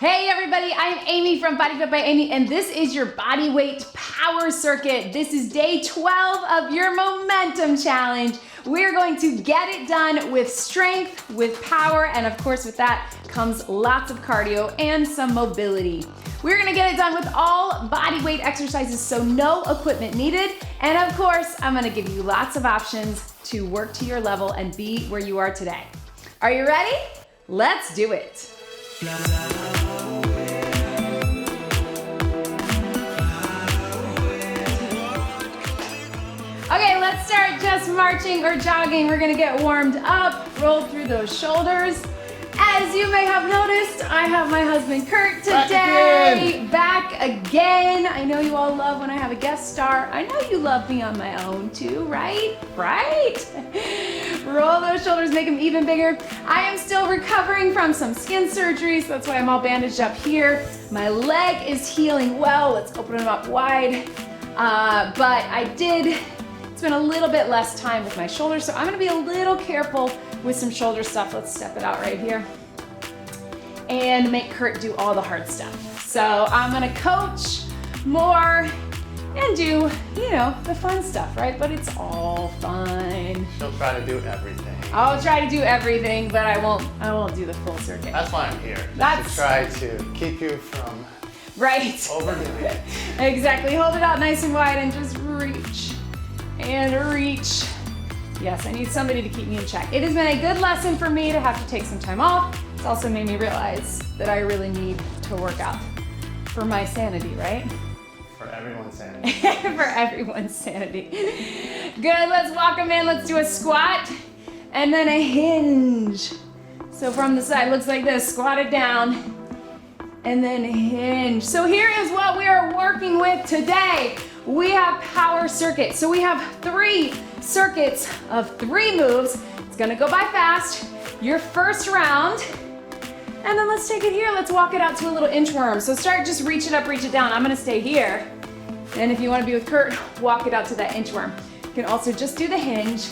Hey everybody, I'm Amy from BodyFit by Amy, and this is your Bodyweight Power Circuit. This is day 12 of your Momentum Challenge. We're going to get it done with strength, with power, and of course with that comes lots of cardio and some mobility. We're gonna get it done with all body weight exercises, so no equipment needed. And of course, I'm gonna give you lots of options to work to your level and be where you are today. Are you ready? Let's do it. Okay, let's start just marching or jogging. We're gonna get warmed up, roll through those shoulders. As you may have noticed, I have my husband Kurt today. Back again. I know you all love when I have a guest star. I know you love me on my own too, right? Right? Roll those shoulders, make them even bigger. I am still recovering from some skin surgery, so that's why I'm all bandaged up here. My leg is healing well. Let's open them up wide. But it's been a little bit less time with my shoulders, so I'm gonna be a little careful with some shoulder stuff. Let's step it out right here and make Kurt do all the hard stuff. So I'm gonna coach more and do, the fun stuff, right? But it's all fun. She'll try to do everything. I'll try to do everything, but I won't do the full circuit. That's why I'm here. That's to try to keep you from overdoing it. Exactly. Hold it out nice and wide and just reach and reach. Yes, I need somebody to keep me in check. It has been a good lesson for me to have to take some time off. It's also made me realize that I really need to work out for my sanity, right? For everyone's sanity. For everyone's sanity. Good, let's walk them in. Let's do a squat and then a hinge. So from the side, looks like this, squat it down and then hinge. So here is what we are working with today. We have power circuit. So we have 3 circuits of 3 moves. It's gonna go by fast. Your first round, and then let's take it here. Let's walk it out to a little inchworm. So just reach it up, reach it down. I'm gonna stay here. And if you wanna be with Kurt, walk it out to that inchworm. You can also just do the hinge.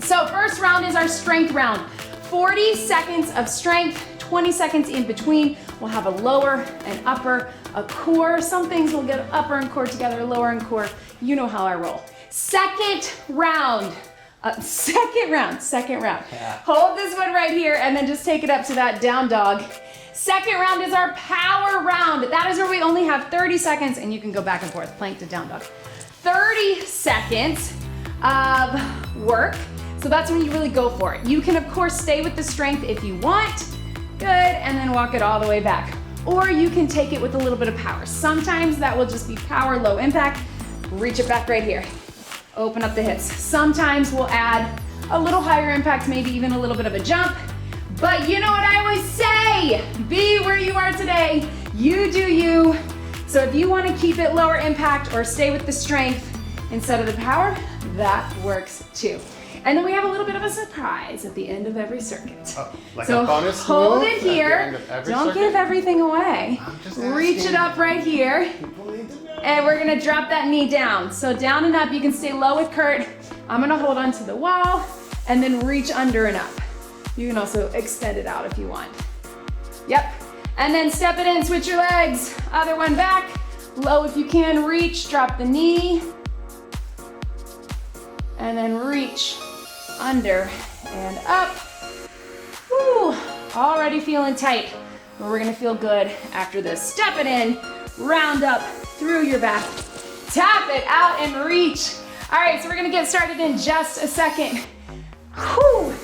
So first round is our strength round. 40 seconds of strength, 20 seconds in between. We'll have a lower and upper, a core. Some things will get upper and core together, lower and core. You know how I roll. Second round. Yeah. Hold this one right here and then just take it up to that down dog. Second round is our power round. That is where we only have 30 seconds and you can go back and forth, plank to down dog. 30 seconds of work. So that's when you really go for it. You can of course stay with the strength if you want. Good, and then walk it all the way back. Or you can take it with a little bit of power. Sometimes that will just be power, low impact. Reach it back right here. Open up the hips. Sometimes we'll add a little higher impact, maybe even a little bit of a jump. But you know what I always say, be where you are today. You do you. So if you want to keep it lower impact or stay with the strength instead of the power, that works too. And then we have a little bit of a surprise at the end of every circuit. Oh, like a bonus hold move it here. Don't give everything away. Reach it up right here. And we're gonna drop that knee down. So down and up, you can stay low with Kurt. I'm gonna hold on to the wall and then reach under and up. You can also extend it out if you want. Yep. And then step it in, switch your legs. Other one back. Low if you can, reach, drop the knee. And then reach under and up. Woo, already feeling tight, but we're gonna feel good after this. Step it in, round up through your back, tap it out and reach. All right, so we're gonna get started in just a second. Whew.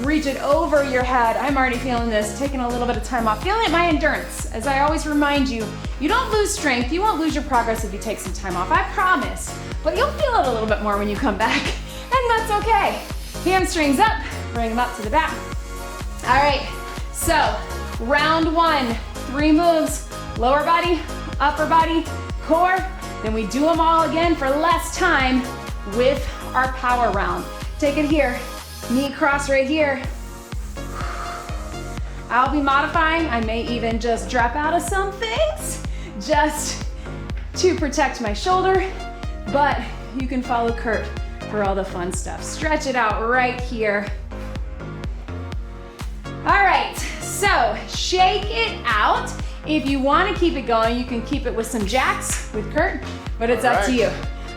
Reach it over your head. I'm already feeling this, taking a little bit of time off, feeling my endurance. As I always remind you, you don't lose strength, you won't lose your progress if you take some time off, I promise. But you'll feel it a little bit more when you come back, and that's okay. Hamstrings up, bring them up to the back. All right, so round 1, 3 moves, lower body, upper body, core. Then we do them all again for less time with our power round. Take it here, knee cross right here. I'll be modifying. I may even just drop out of some things just to protect my shoulder, but you can follow Kurt for all the fun stuff. Stretch it out right here. All right, so shake it out. If you want to keep it going, you can keep it with some jacks with Kurt, but it's up to you.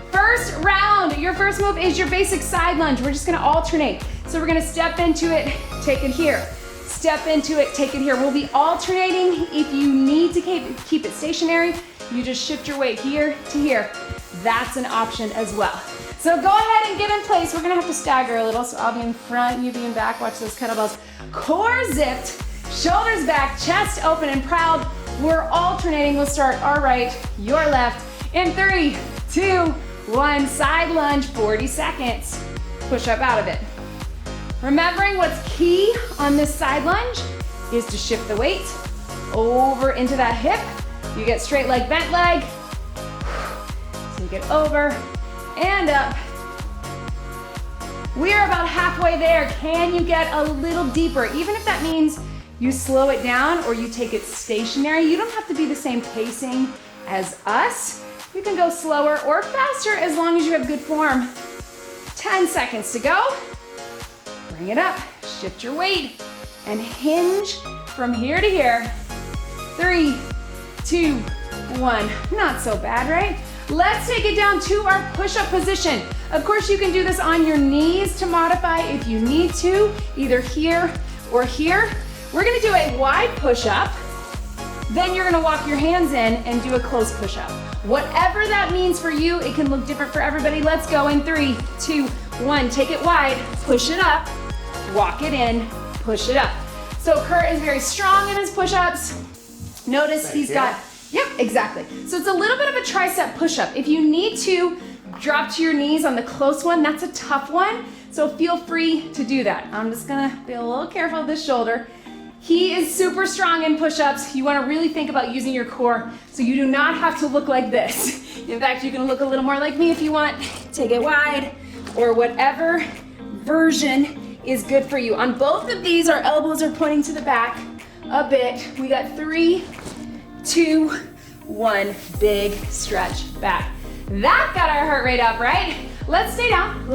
First round, your first move is your basic side lunge. We're just gonna alternate. So we're gonna step into it, take it here. Step into it, take it here. We'll be alternating. If you need to keep it stationary, you just shift your weight here to here. That's an option as well. So go ahead and get in place. We're gonna have to stagger a little, so I'll be in front, you be in back. Watch those kettlebells. Core zipped, shoulders back, chest open and proud. We're alternating. We'll start our right, your left. In 3, 2, 1, side lunge, 40 seconds. Push up out of it. Remembering what's key on this side lunge is to shift the weight over into that hip. You get straight leg, bent leg. So you get over and up. We are about halfway there. Can you get a little deeper? Even if that means you slow it down or you take it stationary, you don't have to be the same pacing as us. You can go slower or faster as long as you have good form. 10 seconds to go. Bring it up, shift your weight, and hinge from here to here. 3, 2, 1. Not so bad, right? Let's take it down to our push-up position. Of course, you can do this on your knees to modify if you need to, either here or here. We're gonna do a wide push-up. Then you're gonna walk your hands in and do a close push-up. Whatever that means for you, it can look different for everybody. Let's go in 3, 2, 1. Take it wide, push it up, walk it in, push it up. So Kurt is very strong in his push-ups. Notice he's got, yep, exactly. So it's a little bit of a tricep push-up. If you need to drop to your knees on the close one, that's a tough one. So feel free to do that. I'm just gonna be a little careful of this shoulder. He is super strong in push-ups. You wanna really think about using your core so you do not have to look like this. In fact, you can look a little more like me if you want. Take it wide or whatever version is good for you. On both of these, our elbows are pointing to the back a bit. We got 3, 2, 1, big stretch back. That got our heart rate up, right? Let's stay down,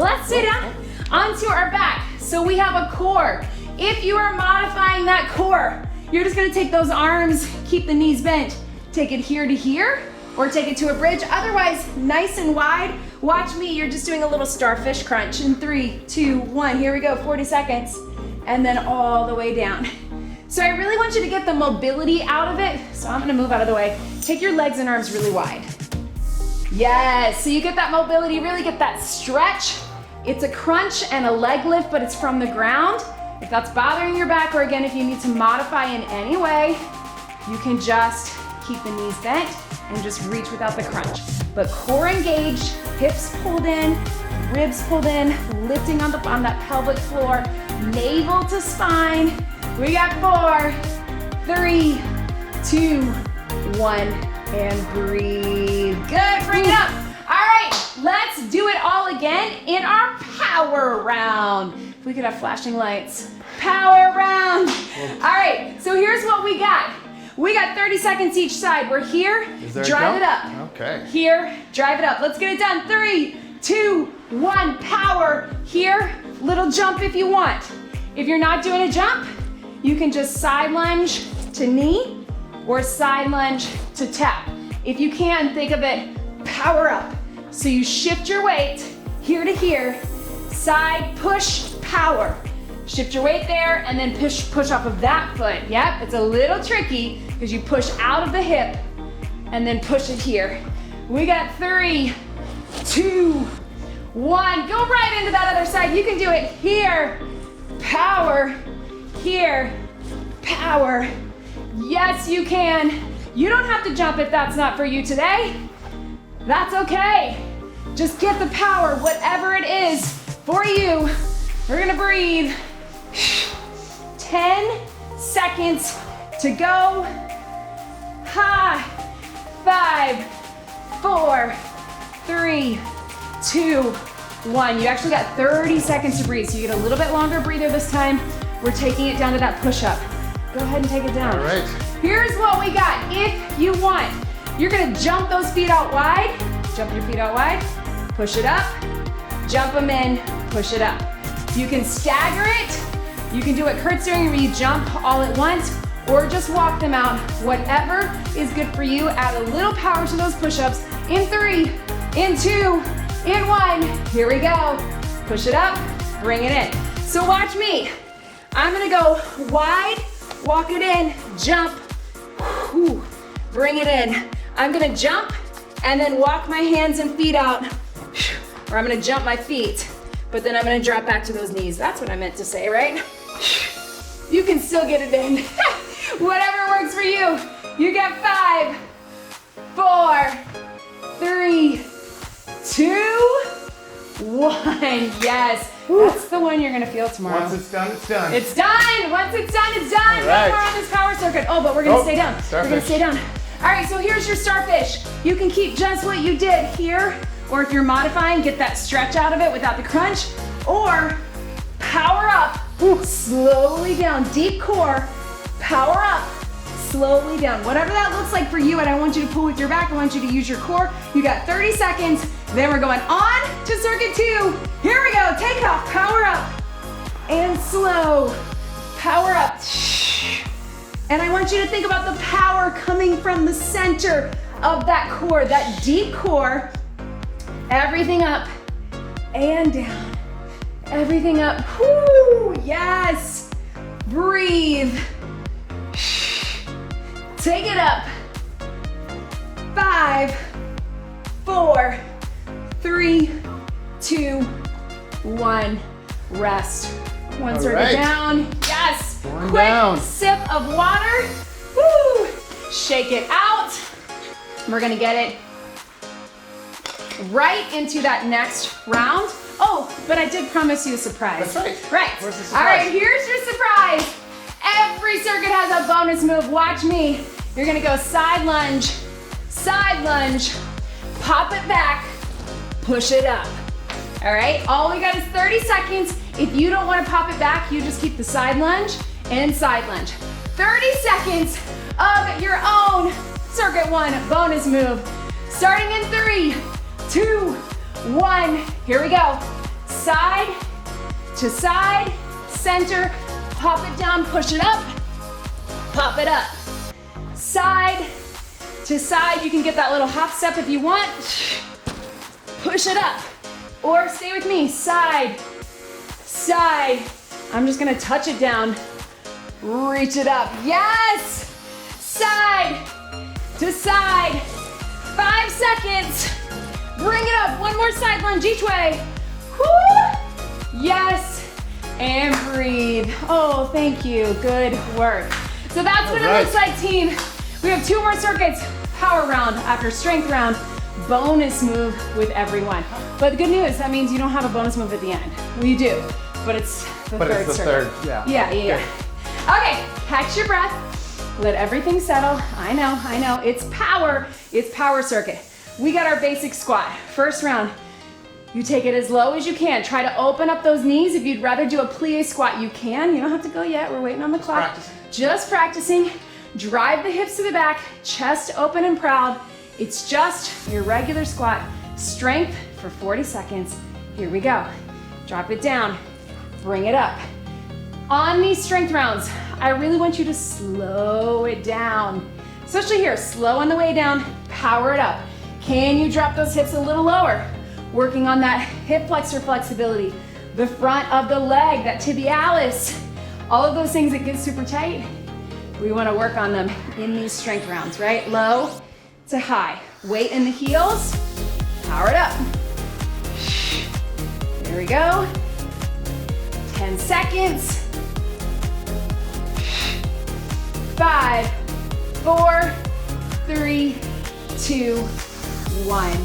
onto our back. So we have a core. If you are modifying that core, you're just gonna take those arms, keep the knees bent, take it here to here, or take it to a bridge. Otherwise, nice and wide. Watch me, you're just doing a little starfish crunch in 3, 2, 1. Here we go, 40 seconds. And then all the way down. So I really want you to get the mobility out of it. So I'm gonna move out of the way. Take your legs and arms really wide. Yes, so you get that mobility, really get that stretch. It's a crunch and a leg lift, but it's from the ground. If that's bothering your back, or again, if you need to modify in any way, you can just keep the knees bent and just reach without the crunch. But core engaged, hips pulled in, ribs pulled in, lifting on that pelvic floor, navel to spine. We got 4, 3, 2, 1, and breathe. Good, bring it up. All right, let's do it all again in our power round. If we could have flashing lights. Power round. All right, so here's what we got. We got 30 seconds each side. We're here, drive it up. Okay. Here, drive it up. Let's get it done. 3, 2, 1, power. Here, little jump if you want. If you're not doing a jump, you can just side lunge to knee or side lunge to tap. If you can, think of it, power up. So you shift your weight here to here, side push, power. Shift your weight there and then push off of that foot. Yep, it's a little tricky because you push out of the hip and then push it here. We got 3, 2, 1. Go right into that other side. You can do it here, power, here, power. Yes, you can. You don't have to jump if that's not for you today. That's okay. Just get the power, whatever it is for you. We're gonna breathe. 10 seconds to go. 5, 4, 3, 2, 1. You actually got 30 seconds to breathe, so you get a little bit longer breather this time. We're taking it down to that push-up. Go ahead and take it down. All right. Here's what we got. If you want, you're gonna jump those feet out wide. Jump your feet out wide. Push it up. Jump them in. Push it up. You can stagger it. You can do what Kurt's doing where you jump all at once, or just walk them out. Whatever is good for you. Add a little power to those push-ups. In 3, in 2, in 1. Here we go. Push it up, bring it in. So watch me. I'm gonna go wide, walk it in, jump, whew, bring it in. I'm gonna jump and then walk my hands and feet out, or I'm gonna jump my feet, but then I'm gonna drop back to those knees. That's what I meant to say, right? You can still get it in. Whatever works for you. You get 5, 4, 3, 2, 1. Yes. That's the one you're gonna feel tomorrow. Once it's done, it's done. It's done. Once it's done, it's done. All right. No more on this power circuit. Oh, but we're gonna stay down. Starfish. We're gonna stay down. All right, so here's your starfish. You can keep just what you did here, or if you're modifying, get that stretch out of it without the crunch, or power up, slowly down, deep core, power up, slowly down. Whatever that looks like for you, and I want you to pull with your back, I want you to use your core. You got 30 seconds, then we're going on to circuit 2. Here we go, take off, power up, and slow, power up. And I want you to think about the power coming from the center of that core, that deep core. Everything up and down, everything up. Whoo, yes, breathe. Take it up. 5, 4, 3, 2, 1. Rest. One circuit down. Yes. Going Quick down. sip of water. Woo. Shake it out. We're gonna get it right into that next round. Oh, but I did promise you a surprise. That's right. Right. Where's the surprise? All right, here's your surprise. Every circuit has a bonus move. Watch me. You're gonna go side lunge, pop it back, push it up. All right, all we got is 30 seconds. If you don't wanna pop it back, you just keep the side lunge and side lunge. 30 seconds of your own circuit 1 bonus move. Starting in 3, 2, 1. Here we go. Side to side, center, pop it down, push it up, pop it up. Side to side, you can get that little hop step if you want. Push it up, or stay with me, side, side. I'm just gonna touch it down, reach it up. Yes, side to side, 5 seconds. Bring it up, one more side lunge each way. Woo! Yes, and breathe. Oh, thank you, good work. So that's what it looks like, team. We have 2 more circuits, power round after strength round, bonus move with everyone. But the good news, that means you don't have a bonus move at the end. Well, you do, but it's the third circuit. Yeah. Yeah. Okay, catch your breath. Let everything settle. I know. It's power circuit. We got our basic squat. First round, you take it as low as you can. Try to open up those knees. If you'd rather do a plie squat, you can. You don't have to go yet. We're waiting on the clock. Just practicing. Drive the hips to the back, chest open and proud. It's just your regular squat. Strength for 40 seconds. Here we go. Drop it down, bring it up. On these strength rounds, I really want you to slow it down. Especially here, slow on the way down, power it up. Can you drop those hips a little lower? Working on that hip flexor flexibility, the front of the leg, that tibialis, all of those things that get super tight. We want to work on them in these strength rounds, right? Low to high. Weight in the heels, power it up. There we go. 10 seconds. 5, 4, 3, 2, 1.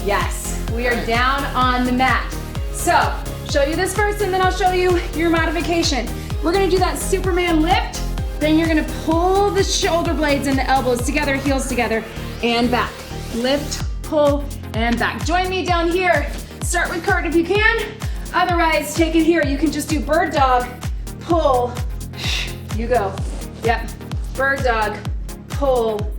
Yes, we are down on the mat. So, show you this first and then I'll show you your modification. We're gonna do that Superman lift, then you're gonna pull the shoulder blades and the elbows together, heels together, and back. Lift, pull, and back. Join me down here. Start with Kurt if you can. Otherwise, take it here. You can just do bird dog, pull, you go. Yep, bird dog, pull.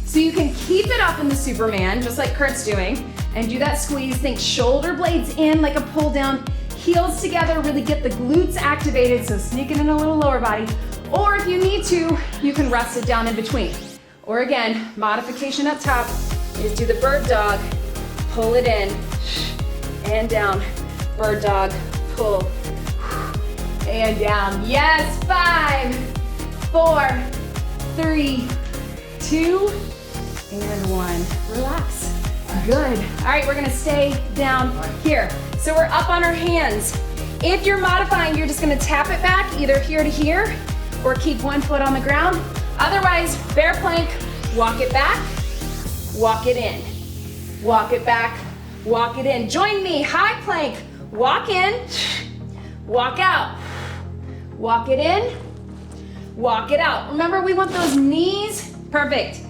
So you can keep it up in the Superman, just like Kurt's doing, and do that squeeze. Think shoulder blades in like a pull down, heels together, really get the glutes activated, so sneak it in a little lower body. Or if you need to, you can rest it down in between. Or again, modification up top is do the bird dog, pull it in and down. Bird dog, pull and down. Yes, 5, 4, 3, 2, and 1. Relax. Good. All right, we're gonna stay down here. So we're up on our hands. If you're modifying, you're just gonna tap it back, either here to here, or keep one foot on the ground. Otherwise, bear plank, walk it back, walk it in. Walk it back, walk it in. Join me, high plank, walk in, walk out. Walk it in, walk it out. Remember, we want those knees, perfect.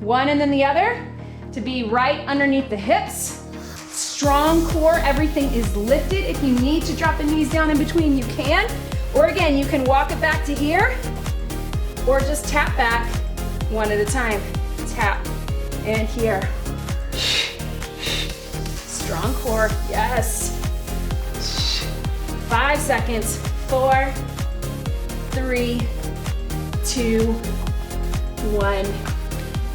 One and then the other to be right underneath the hips. Strong core, everything is lifted. If you need to drop the knees down in between, you can. Or again, you can walk it back to here, or just tap back one at a time. Tap, and here. Strong core, yes. 5 seconds, 4, 3, 2, 1,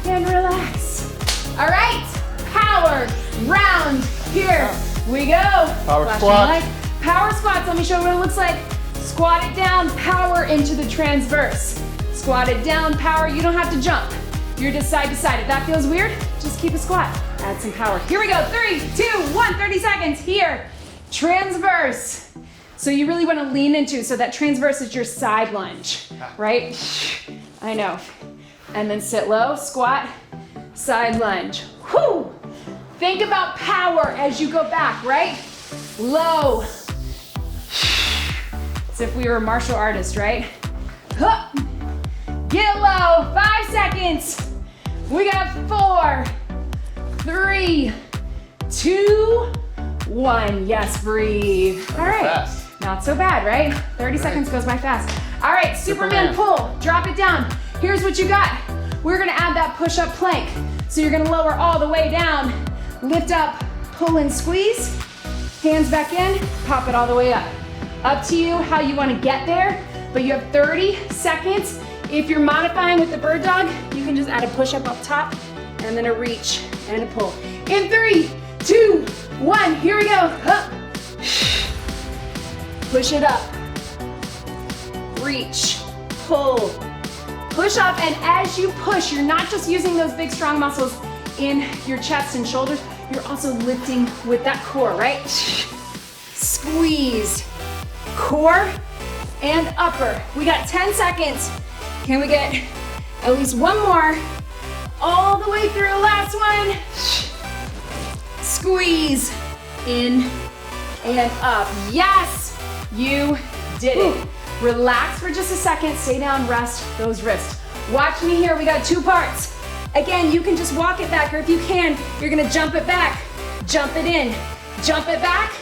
and relax. All right, power round, here we go. Power Flashing squat. light. Power squats, let me show you what it looks like. Squat it down, power into the transverse. Squat it down, power, you don't have to jump. You're just side to side. If that feels weird, just keep a squat. Add some power. Here we go, 3, 2, 1, 30 seconds, here. Transverse. So you really want to lean into, so that transverse is your side lunge, right? I know. And then sit low, squat, side lunge. Whoo! Think about power as you go back, right? Low. As if we were martial artists, right? Huh. Get low, 5 seconds. We got 4, 3, 2, 1. Yes, breathe. All right. Fast. Not so bad, right? 30 seconds goes by fast. All right, Superman pull, drop it down. Here's what you got. We're gonna add that push-up plank. So you're gonna lower all the way down, lift up, pull and squeeze, hands back in, pop it all the way up. Up to you how you wanna get there, but you have 30 seconds. If you're modifying with the bird dog, you can just add a push-up up top, and then a reach and a pull. In 3, 2, 1, here we go. Up. Push it up, reach, pull, push up, and as you push, you're not just using those big strong muscles in your chest and shoulders, you're also lifting with that core, right? Squeeze, core and upper. We got 10 seconds. Can we get at least one more? All the way through, last one. Squeeze, in and up. Yes! You did it. Relax for just a second, stay down, rest those wrists. Watch me here, we got 2 parts. Again, you can just walk it back, or if you can, you're gonna jump it back, jump it in, jump it back,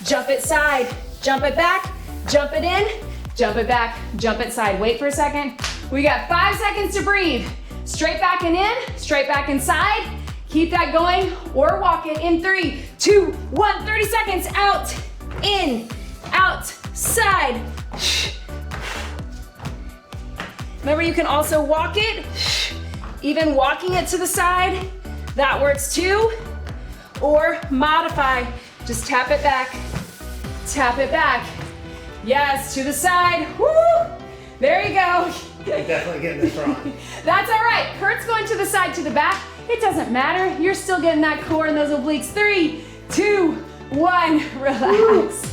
jump it side, jump it back, jump it in, jump it back, jump it side. Wait for a second. We got 5 seconds to breathe. Straight back and in, straight back inside. Keep that going, or walk it in 3, 2, 1, 30 seconds, out, in, out, side. Remember, you can also walk it, even walking it to the side, that works too. Or modify, just tap it back, tap it back. Yes, to the side, woo! There you go. You're definitely getting this wrong. That's all right, Kurt's going to the side, to the back. It doesn't matter, you're still getting that core and those obliques. 3, 2, 1, relax.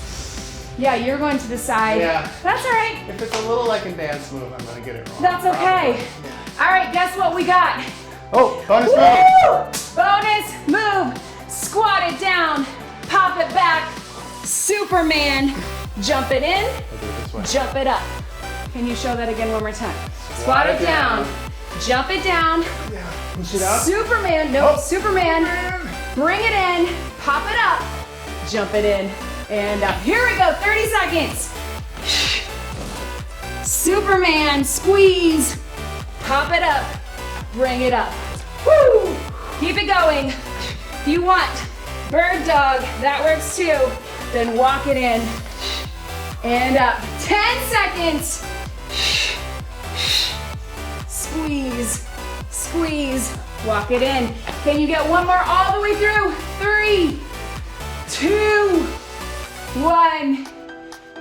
Yeah, you're going to the side. Yeah. That's all right. If it's a little like a dance move, I'm gonna get it wrong. That's okay. Yeah. All right, guess what we got? Oh, bonus Woo! move. Bonus move. Squat it down, pop it back, Superman. Jump it in, I'll do it this way. jump it up. Can you show that again one more time? Squat it down, jump it down, Yeah. Push it up. Superman, no, Oh. Superman. Bring it in, pop it up, jump it in, and up. Here we go, 30 seconds. Superman, squeeze, pop it up, bring it up. Woo! Keep it going. If you want bird dog, that works too. Then walk it in and up. 10 seconds. Walk it in. Can you get one more all the way through? 3, 2, 1.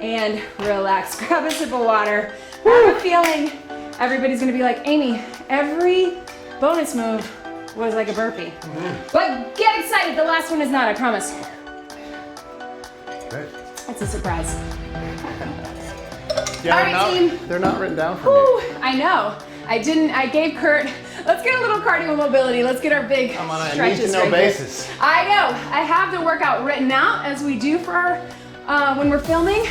And relax. Grab a sip of water. I have a feeling everybody's gonna be like, Amy, every bonus move was like a burpee. But get excited, the last one is not, I promise. Good. It's a surprise. Yeah, All right, team. They're not written down for me. I know. I gave Kurt, let's get a little cardio mobility. Let's get our big I'm on a stretches need-to-know right here. basis. I know. I have the workout written out as we do for our, when we're filming,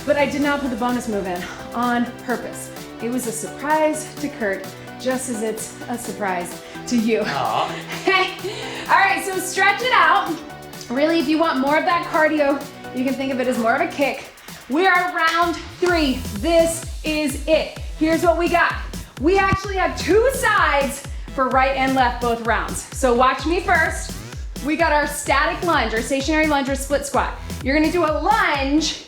but I did not put the bonus move in on purpose. It was a surprise to Kurt, just as it's a surprise to you. All right, so stretch it out. Really, if you want more of that cardio, you can think of it as more of a kick. We are round 3. This is it. Here's what we got. We actually have 2 sides for right and left both rounds. So watch me first. We got our static lunge, or stationary lunge or split squat. You're gonna do a lunge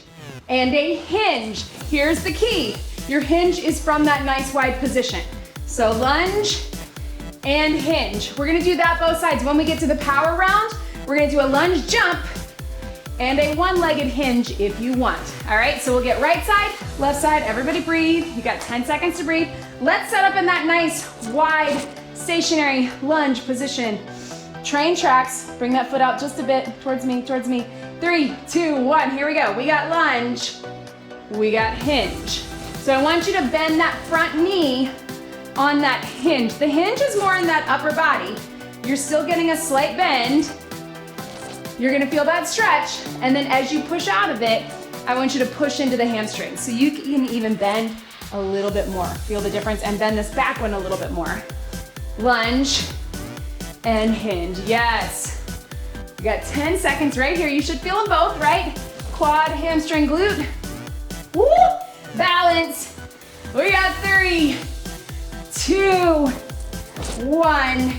and a hinge. Here's the key. Your hinge is from that nice wide position. So lunge and hinge. We're gonna do that both sides. When we get to the power round, we're gonna do a lunge jump and a one-legged hinge if you want. All right, so we'll get right side, left side, everybody breathe. You got 10 seconds to breathe. Let's set up in that nice, wide, stationary lunge position. Train tracks, bring that foot out just a bit, towards me. 3, 2, 1, here we go. We got lunge, we got hinge. So I want you to bend that front knee on that hinge. The hinge is more in that upper body. You're still getting a slight bend. You're gonna feel that stretch, and then as you push out of it, I want you to push into the hamstring. So you can even bend a little bit more. Feel the difference, and bend this back one a little bit more. Lunge and hinge, yes. You got 10 seconds right here. You should feel them both, right? Quad, hamstring, glute. Woo! Balance. We got 3, 2, 1.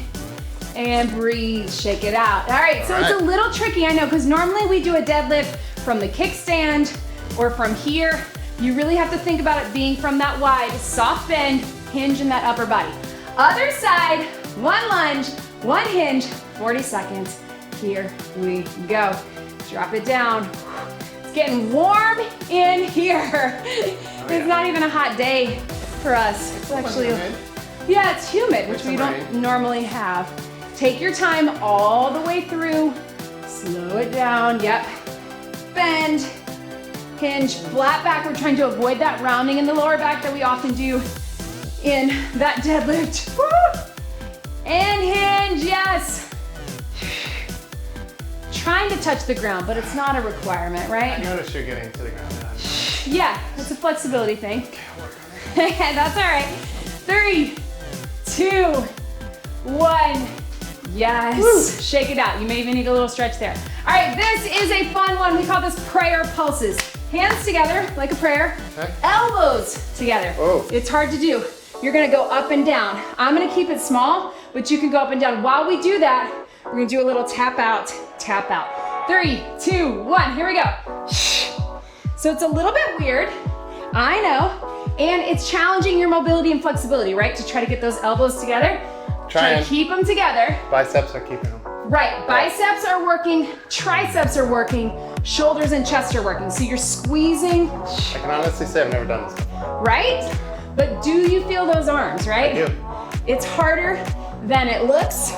And breathe, shake it out. All right, so it's a little tricky, I know, because normally we do a deadlift from the kickstand or from here. You really have to think about it being from that wide, soft bend, hinge in that upper body. Other side, 1 lunge, 1 hinge, 40 seconds. Here we go. Drop it down. It's getting warm in here. It's not even a hot day for us. It's actually, yeah, it's humid, which we don't normally have. Take your time all the way through. Slow it down, yep. Bend, hinge, flat back. We're trying to avoid that rounding in the lower back that we often do in that deadlift. Woo! And hinge, yes. Trying to touch the ground, but it's not a requirement, right? I noticed you're getting to the ground now. Yeah, it's a flexibility thing. Okay, I'll work on it. That's all right. 3, 2, 1. Yes, woo. Shake it out. You may even need a little stretch there. All right, this is a fun one. We call this prayer pulses. Hands together like a prayer, elbows together. Oh. It's hard to do. You're gonna go up and down. I'm gonna keep it small, but you can go up and down. While we do that, we're gonna do a little tap out, tap out. 3, 2, 1, here we go. So it's a little bit weird, I know, and it's challenging your mobility and flexibility, right? To try to get those elbows together. Try to keep them together. Biceps are keeping them. Right, biceps are working, triceps are working, shoulders and chest are working. So you're squeezing. I can honestly say I've never done this before. Right? But do you feel those arms, right? I do. It's harder than it looks.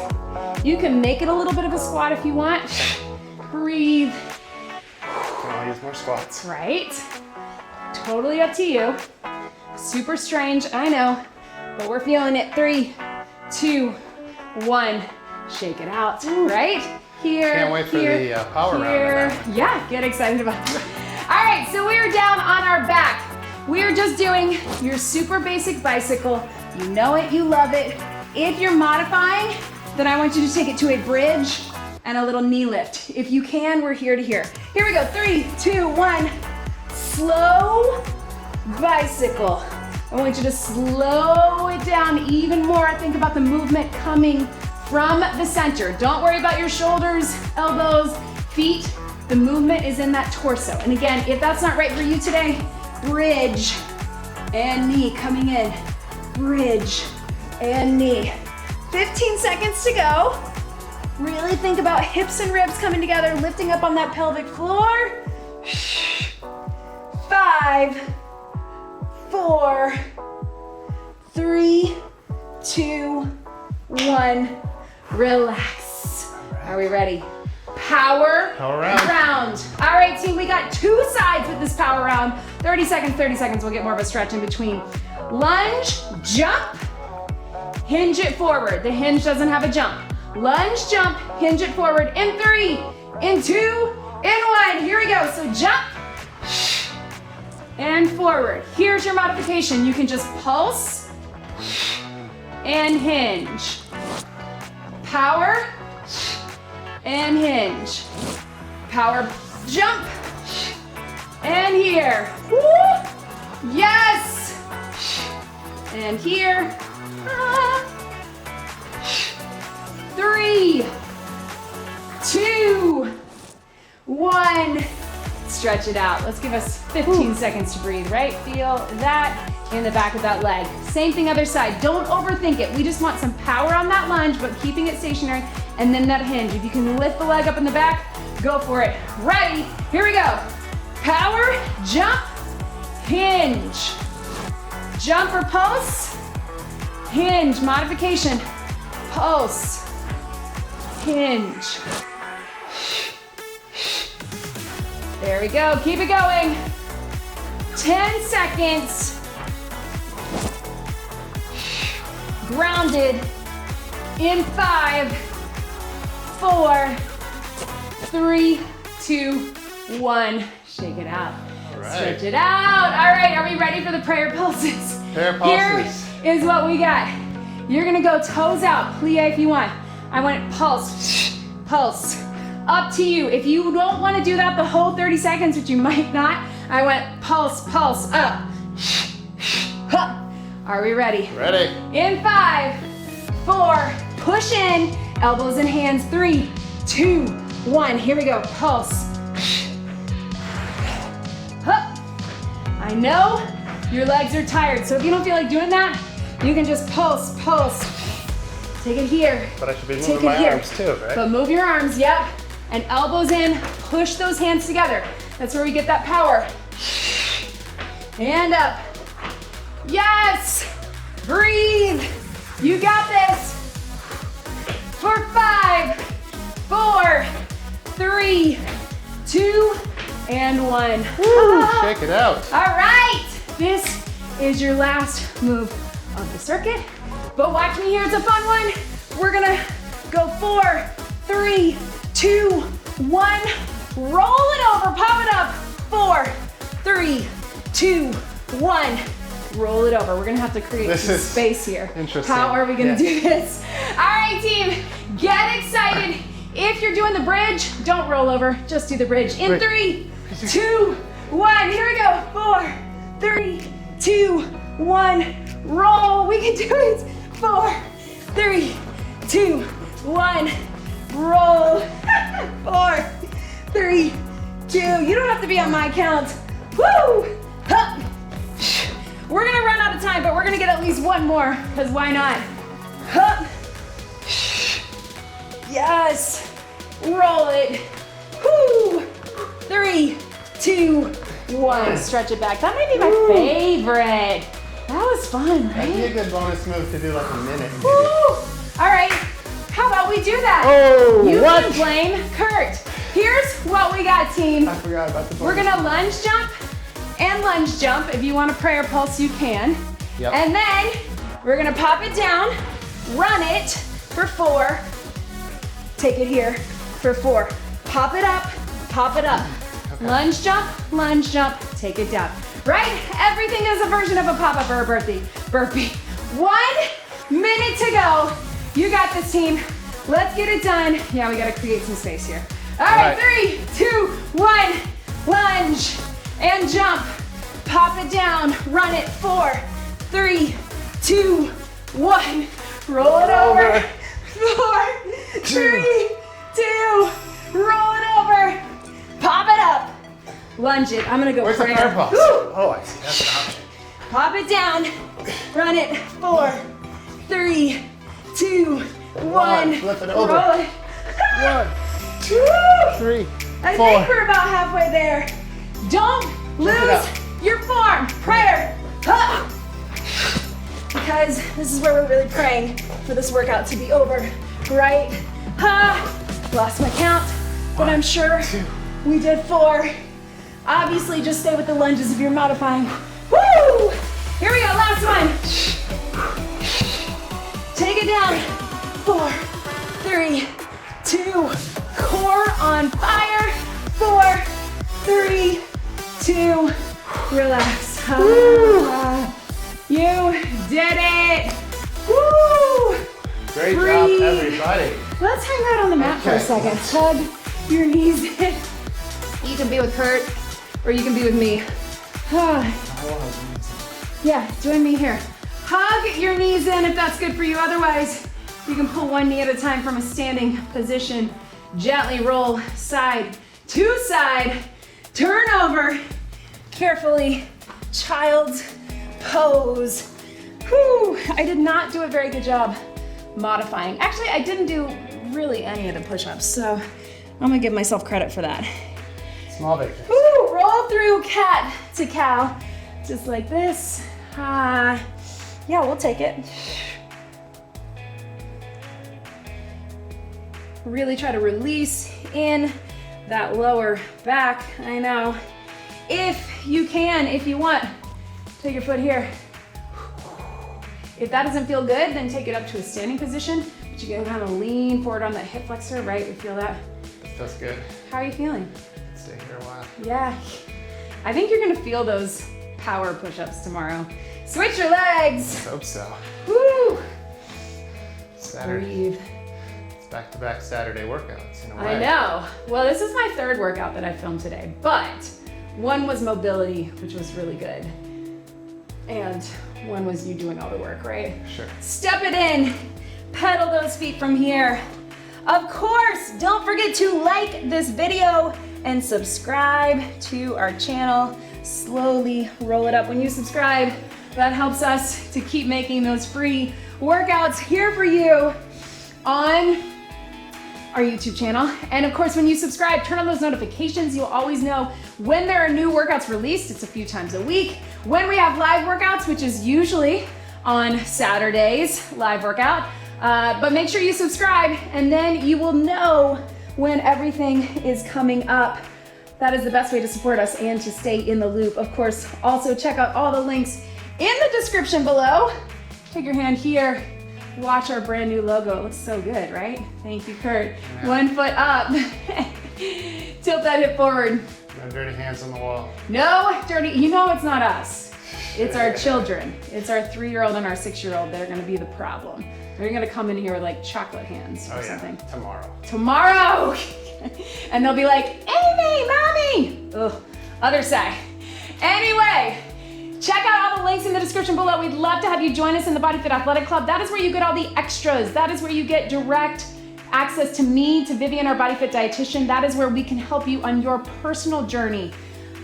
You can make it a little bit of a squat if you want. Breathe. I'll use more squats. Right? Totally up to you. Super strange, I know, but we're feeling it. 3, 2, 1. Shake it out, right? Here, can't wait for the power round. Yeah, get excited about it. All right, so we are down on our back. We are just doing your super basic bicycle. You know it, you love it. If you're modifying, then I want you to take it to a bridge and a little knee lift. If you can, we're here to here. Here we go, 3, 2, 1. Slow bicycle. I want you to slow it down even more. Think about the movement coming from the center. Don't worry about your shoulders, elbows, feet. The movement is in that torso. And again, if that's not right for you today, bridge and knee coming in. Bridge and knee. 15 seconds to go. Really think about hips and ribs coming together, lifting up on that pelvic floor. 5, 4, 3, 2, 1. Relax. Are we ready? Power round. All right, team, we got 2 sides with this power round. 30 seconds, we'll get more of a stretch in between. Lunge, jump, hinge it forward. The hinge doesn't have a jump. Lunge, jump, hinge it forward in 3, in 2, in 1. Here we go, so jump and forward. Here's your modification. You can just pulse and hinge. Power and hinge. Power, jump, and here. Woo! Yes! And here. 3, 2, 1. Stretch it out. Let's give us 15 seconds to breathe, right? Feel that in the back of that leg. Same thing other side. Don't overthink it. We just want some power on that lunge, but keeping it stationary, and then that hinge. If you can lift the leg up in the back, go for it. Ready? Here we go. Power, jump, hinge. Jump or pulse, hinge, modification, pulse, hinge. There we go, keep it going. 10 seconds. Grounded in 5, 4, 3, 2, 1. Shake it out. All right. Stretch it out. All right, are we ready for the prayer pulses? Prayer pulses. Here is what we got. You're gonna go toes out, plie if you want. I want it pulse, pulse. Up to you. If you don't want to do that the whole 30 seconds, which you might not, I went pulse, pulse, up. Are we ready? Ready. In 5, 4, push in, elbows and hands, 3, 2, 1. Here we go, pulse. I know your legs are tired, so if you don't feel like doing that, you can just pulse, pulse. Take it here. But I should be moving my arms too, right? But move your arms, yep. And elbows in, push those hands together. That's where we get that power. And up. Yes! Breathe. You got this. For 5, 4, 3, 2, and 1. Woo, shake it out. All right. This is your last move of the circuit. But watch me here, it's a fun one. We're gonna go 4, 3, 2, 1. Roll it over, pop it up. 4, 3, 2, 1. Roll it over. We're gonna have to create some space here. Interesting. How are we gonna do this? All right, team, get excited. If you're doing the bridge, don't roll over, just do the bridge. In 3, 2, 1, here we go. 4, 3, 2, 1. Roll, we can do it. 4, 3, 2, 1. Roll. 4, 3, 2. You don't have to be on my count. Woo! Hup. We're gonna run out of time, but we're gonna get at least one more, because why not? Hup. Yes. Roll it. Woo! 3, 2, 1. Stretch it back. That might be my favorite. That was fun, right? That'd be a good bonus move to do like a minute. Maybe. Woo! All right. How about we do that? Oh, you what? can blame Kurt. Here's what we got, team. I forgot about the bonus. We're gonna lunge jump and lunge jump. If you want a prayer pulse, you can. Yep. And then we're gonna pop it down, run it for 4. Take it here for 4. Pop it up, pop it up. Okay. Lunge jump, take it down. Right? Everything is a version of a pop-up or a burpee. 1 minute to go. You got this, team. Let's get it done. Yeah, we gotta create some space here. All right, 3, 2, 1. Lunge and jump. Pop it down, run it. 4, 3, 2, 1. Roll it over. 4, 3, 2, roll it over. Pop it up. Lunge it. I'm gonna go Where's the prayer pulse? Oh, I see. That's an option. Pop it down. Run it. 4, 3, 2, 2, 1. Flip it over. Roll it. 1, 2, Woo! 3, 4. I think we're about halfway there. Don't lose your form. Prayer. Huh. Because this is where we're really praying for this workout to be over, right? Lost my count, but I'm sure we did 4. Obviously, just stay with the lunges if you're modifying. Woo! Here we go, last one. Take it down. 4, 3, 2. Core on fire. 4, 3, 2. Relax. You did it. Woo! Great job, everybody. Let's hang out on the mat for a second. Hug your knees in. You can be with Kurt, or you can be with me. Yeah, join me here. Hug your knees in if that's good for you. Otherwise, you can pull one knee at a time from a standing position. Gently roll side to side. Turn over. Carefully, child's pose. Whew, I did not do a very good job modifying. Actually, I didn't do really any of the push-ups, so I'm gonna give myself credit for that. Small victory. Woo, roll through cat to cow, just like this. Yeah, we'll take it. Really try to release in that lower back. I know. If you can, if you want, take your foot here. If that doesn't feel good, then take it up to a standing position. But you can kind of lean forward on that hip flexor, right? We feel that? Feels good. How are you feeling? Stay here a while. Yeah. I think you're gonna feel those power push-ups tomorrow. Switch your legs. I hope so. Woo! Saturday. Breathe. It's back-to-back Saturday workouts in a way. I know. Well, this is my 3rd workout that I filmed today, but one was mobility, which was really good. And one was you doing all the work, right? Sure. Step it in. Pedal those feet from here. Of course, don't forget to like this video and subscribe to our channel. Slowly roll it up. When you subscribe, that helps us to keep making those free workouts here for you on our YouTube channel. And of course, when you subscribe, turn on those notifications. You'll always know when there are new workouts released. It's a few times a week. When we have live workouts, which is usually on Saturdays, live workout. But make sure you subscribe, and then you will know when everything is coming up. That is the best way to support us and to stay in the loop. Of course, also check out all the links in the description below. Take your hand here. Watch our brand new logo. It looks so good, right? Thank you, Kurt. Yeah. 1 foot up. Tilt that hip forward. No dirty hands on the wall. No dirty, you know it's not us. It's our children. It's our 3-year-old and our 6-year-old that are gonna be the problem. They're gonna come in here with like chocolate hands or something. Tomorrow! And they'll be like, Amy, mommy! Ugh, other side. Anyway, check out all the links in the description below. We'd love to have you join us in the BodyFit Athletic Club. That is where you get all the extras. That is where you get direct access to me, to Vivian, our BodyFit dietitian. That is where we can help you on your personal journey.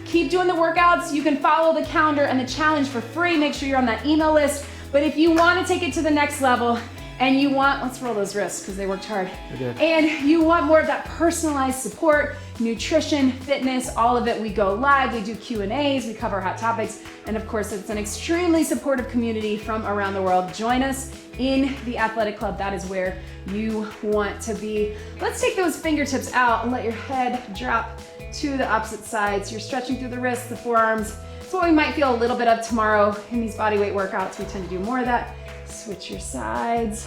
Keep doing the workouts. You can follow the calendar and the challenge for free. Make sure you're on that email list. But if you want to take it to the next level and you want, let's roll those wrists because they worked hard. And you want more of that personalized support, nutrition, fitness, all of it, we go live, we do Q&As, we cover hot topics. And of course, it's an extremely supportive community from around the world. Join us in the Athletic Club. That is where you want to be. Let's take those fingertips out and let your head drop to the opposite sides. You're stretching through the wrists, the forearms. It's what we might feel a little bit of tomorrow in these bodyweight workouts. We tend to do more of that. Switch your sides.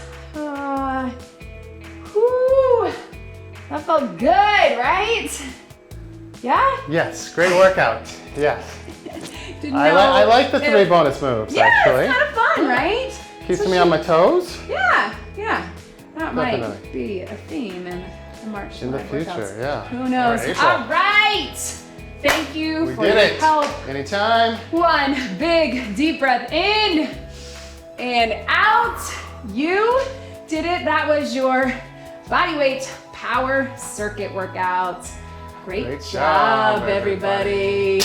Whew. That felt good, right? Yeah? Yes, great workout. Yes. I like the 3 bonus moves, actually. Yeah, it's kind of fun, right? Keeps me on my toes. Yeah. That Definitely. might be a theme in the March in the future, workouts. yeah. Who knows? All right. Thank you for your help. Anytime. 1 big deep breath in and out. You did it. That was your bodyweight power circuit workout. Great job, everybody.